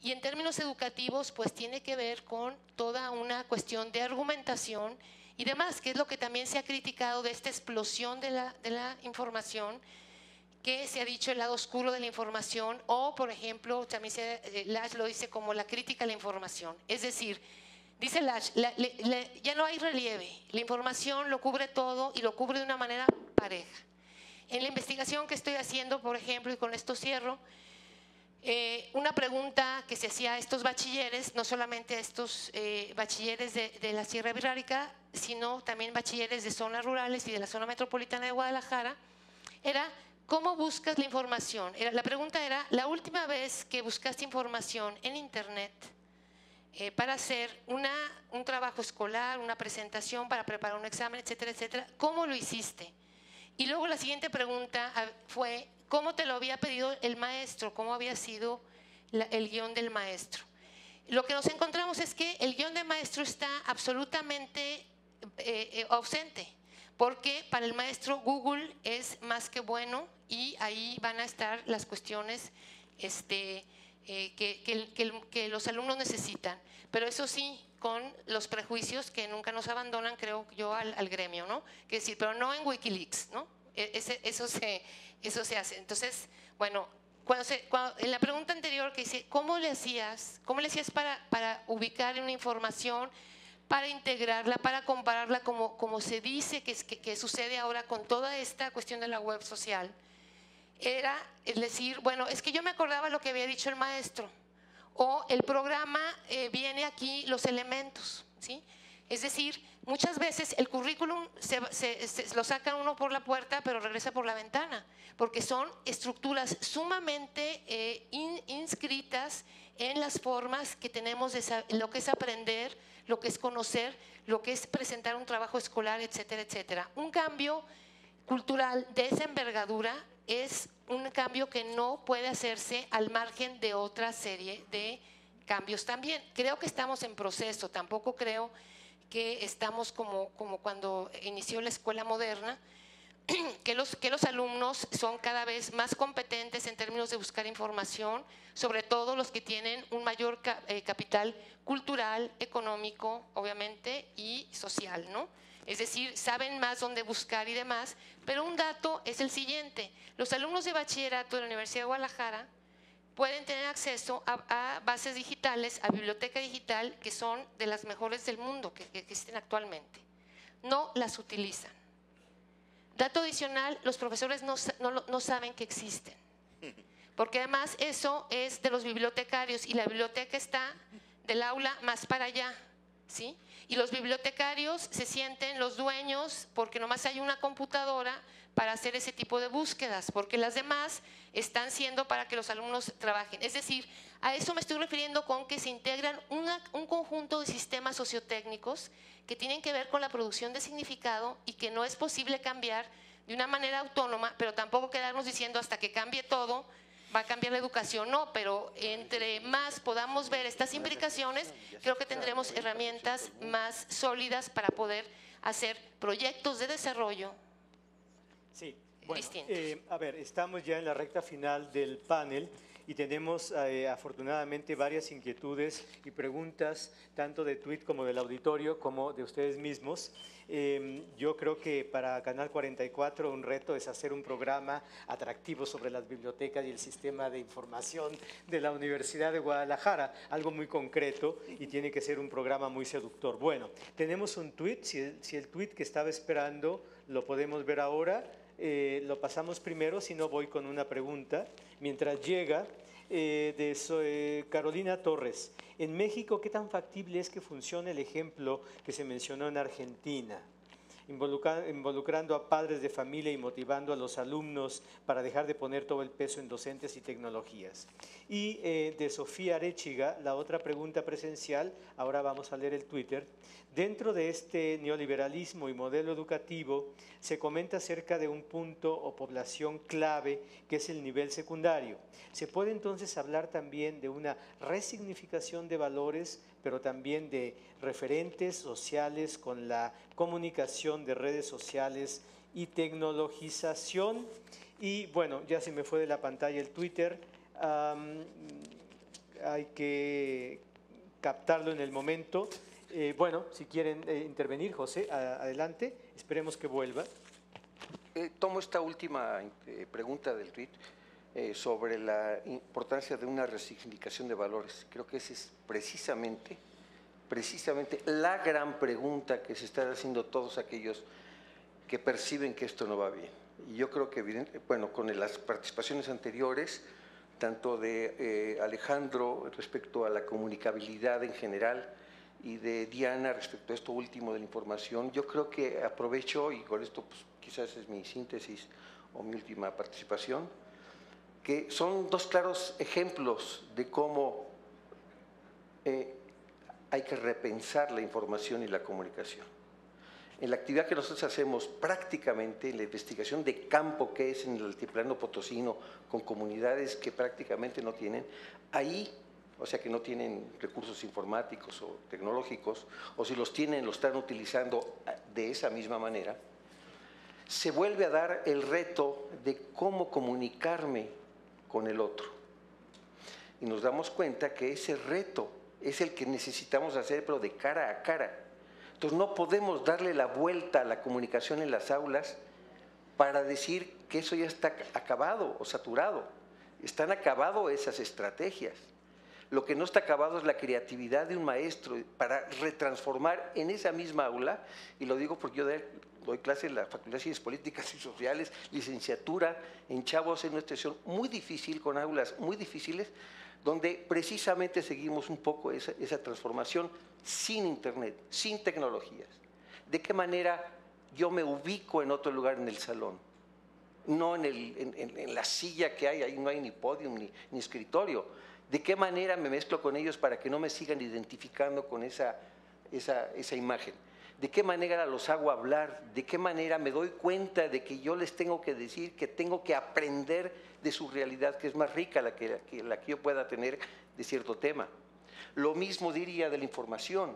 Y en términos educativos, pues tiene que ver con toda una cuestión de argumentación y demás, que es lo que también se ha criticado de esta explosión de la información, que se ha dicho el lado oscuro de la información, o por ejemplo, también Lasch lo dice como la crítica a la información. Es decir, dice Lasch, ya no hay relieve, la información lo cubre todo y lo cubre de una manera pareja. En la investigación que estoy haciendo, por ejemplo, y con esto cierro, una pregunta que se hacía a estos bachilleres, no solamente a estos bachilleres de la Sierra Birrárica, sino también bachilleres de zonas rurales y de la zona metropolitana de Guadalajara, era ¿cómo buscas la información? La pregunta era, la última vez que buscaste información en internet para hacer un trabajo escolar, una presentación, para preparar un examen, etcétera, etcétera, ¿cómo lo hiciste? Y luego la siguiente pregunta fue, ¿cómo te lo había pedido el maestro? ¿Cómo había sido el guión del maestro? Lo que nos encontramos es que el guión del maestro está absolutamente ausente, porque para el maestro Google es más que bueno y ahí van a estar las cuestiones que los alumnos necesitan. Pero eso sí, con los prejuicios que nunca nos abandonan, creo yo, al gremio, ¿no? Que decir, pero no en Wikileaks, ¿no? Eso se hace. Entonces, bueno, en la pregunta anterior que dice, ¿cómo le hacías para ubicar una información, para integrarla, para compararla como se dice que sucede ahora con toda esta cuestión de la web social? Era decir, bueno, es que yo me acordaba lo que había dicho el maestro, o el programa viene aquí los elementos, ¿sí? Es decir, muchas veces el currículum lo saca uno por la puerta, pero regresa por la ventana, porque son estructuras sumamente inscritas en las formas que tenemos de lo que es aprender, lo que es conocer, lo que es presentar un trabajo escolar, etcétera, etcétera. Un cambio cultural de esa envergadura es un cambio que no puede hacerse al margen de otra serie de cambios también. Creo que estamos en proceso, tampoco creo que estamos como cuando inició la escuela moderna, que los alumnos son cada vez más competentes en términos de buscar información, sobre todo los que tienen un mayor capital cultural, económico, obviamente, y social, ¿no? Es decir, saben más dónde buscar y demás, pero un dato es el siguiente. Los alumnos de bachillerato de la Universidad de Guadalajara pueden tener acceso a bases digitales, a biblioteca digital, que son de las mejores del mundo que existen actualmente. No las utilizan. Dato adicional, los profesores no saben que existen, porque además eso es de los bibliotecarios y la biblioteca está del aula más para allá, ¿sí? Y los bibliotecarios se sienten los dueños porque nomás hay una computadora para hacer ese tipo de búsquedas, porque las demás están siendo para que los alumnos trabajen. Es decir, a eso me estoy refiriendo con que se integran un conjunto de sistemas sociotécnicos que tienen que ver con la producción de significado y que no es posible cambiar de una manera autónoma, pero tampoco quedarnos diciendo hasta que cambie todo, va a cambiar la educación. No, pero entre más podamos ver estas implicaciones, creo que tendremos herramientas más sólidas para poder hacer proyectos de desarrollo. Sí, bueno, a ver, estamos ya en la recta final del panel y tenemos afortunadamente varias inquietudes y preguntas, tanto de tuit como del auditorio, como de ustedes mismos. Yo creo que para Canal 44 un reto es hacer un programa atractivo sobre las bibliotecas y el sistema de información de la Universidad de Guadalajara, algo muy concreto y tiene que ser un programa muy seductor. Bueno, tenemos un tuit, si el tuit que estaba esperando lo podemos ver ahora. Lo pasamos primero, si no voy con una pregunta. Mientras llega, Carolina Torres. En México, ¿qué tan factible es que funcione el ejemplo que se mencionó en Argentina? Involucrando a padres de familia y motivando a los alumnos para dejar de poner todo el peso en docentes y tecnologías. Y de Sofía Arechiga, la otra pregunta presencial, ahora vamos a leer el Twitter. Dentro de este neoliberalismo y modelo educativo se comenta acerca de un punto o población clave que es el nivel secundario. Se puede entonces hablar también de una resignificación de valores, pero también de referentes sociales con la comunicación de redes sociales y tecnologización. Y bueno, ya se me fue de la pantalla el Twitter. hay que captarlo en el momento. Bueno, si quieren intervenir, José, adelante, esperemos que vuelva. Tomo esta última pregunta del tuit sobre la importancia de una resignificación de valores. Creo que esa es precisamente la gran pregunta que se están haciendo todos aquellos que perciben que esto no va bien. Y yo creo que, bueno, con las participaciones anteriores, tanto de Alejandro respecto a la comunicabilidad en general y de Diana respecto a esto último de la información, yo creo que aprovecho, y con esto pues, quizás es mi síntesis o mi última participación, que son dos claros ejemplos de cómo hay que repensar la información y la comunicación. En la actividad que nosotros hacemos prácticamente, en la investigación de campo que es en el altiplano potosino, con comunidades que prácticamente no tienen, ahí, o sea que no tienen recursos informáticos o tecnológicos, o si los tienen, lo están utilizando de esa misma manera, se vuelve a dar el reto de cómo comunicarme con el otro. Y nos damos cuenta que ese reto es el que necesitamos hacer, pero de cara a cara. Entonces no podemos darle la vuelta a la comunicación en las aulas para decir que eso ya está acabado o saturado. Están acabadas esas estrategias. Lo que no está acabado es la creatividad de un maestro para retransformar en esa misma aula, y lo digo porque yo doy clase en la Facultad de Ciencias Políticas y Sociales, licenciatura en chavos en una situación muy difícil, con aulas muy difíciles, donde precisamente seguimos un poco esa transformación sin internet, sin tecnologías. ¿De qué manera yo me ubico en otro lugar en el salón? No en la silla que hay, ahí no hay ni podium ni escritorio. ¿De qué manera me mezclo con ellos para que no me sigan identificando con esa imagen? ¿De qué manera los hago hablar? ¿De qué manera me doy cuenta de que yo les tengo que decir que tengo que aprender de su realidad, que es más rica la que yo pueda tener de cierto tema? Lo mismo diría de la información.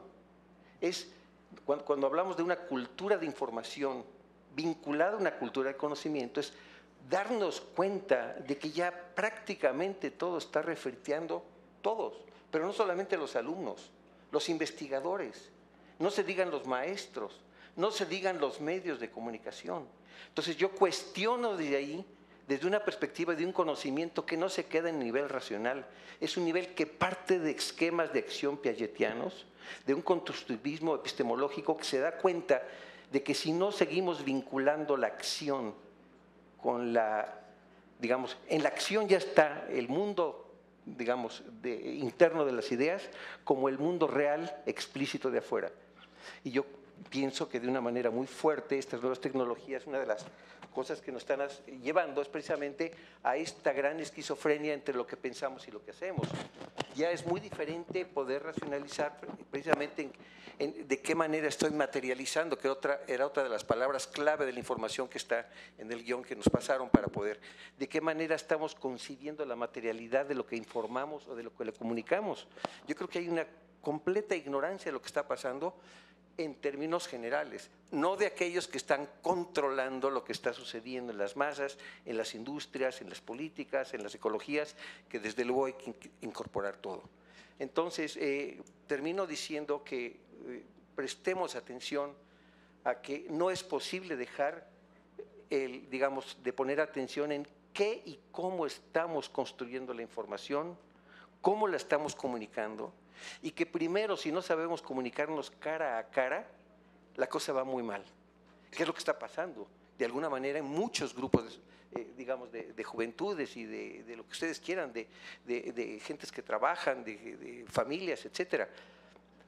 Cuando hablamos de una cultura de información vinculada a una cultura de conocimiento, es darnos cuenta de que ya prácticamente todo está refriteando, todos, pero no solamente los alumnos, los investigadores, no se digan los maestros, no se digan los medios de comunicación. Entonces yo cuestiono desde ahí, desde una perspectiva de un conocimiento que no se queda en nivel racional, es un nivel que parte de esquemas de acción piagetianos, de un constructivismo epistemológico que se da cuenta de que si no seguimos vinculando la acción con digamos, en la acción ya está el mundo, digamos, interno de las ideas, como el mundo real explícito de afuera. Y yo pienso que de una manera muy fuerte estas nuevas tecnologías, una de las cosas que nos están llevando es precisamente a esta gran esquizofrenia entre lo que pensamos y lo que hacemos. Ya es muy diferente poder racionalizar precisamente de qué manera estoy materializando, que era otra de las palabras clave de la información que está en el guión que nos pasaron para poder, de qué manera estamos concibiendo la materialidad de lo que informamos o de lo que le comunicamos. Yo creo que hay una completa ignorancia de lo que está pasando en términos generales, no de aquellos que están controlando lo que está sucediendo en las masas, en las industrias, en las políticas, en las ecologías, que desde luego hay que incorporar todo. Entonces, termino diciendo que prestemos atención a que no es posible dejar, digamos, de poner atención en qué y cómo estamos construyendo la información, cómo la estamos comunicando, y que primero, si no sabemos comunicarnos cara a cara, la cosa va muy mal. ¿Qué es lo que está pasando? De alguna manera en muchos grupos, digamos, de juventudes y de lo que ustedes quieran, de gentes que trabajan, de familias, etcétera,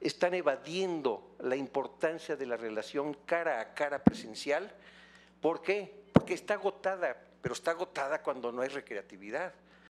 están evadiendo la importancia de la relación cara a cara presencial. ¿Por qué? Porque está agotada, pero está agotada cuando no hay recreatividad.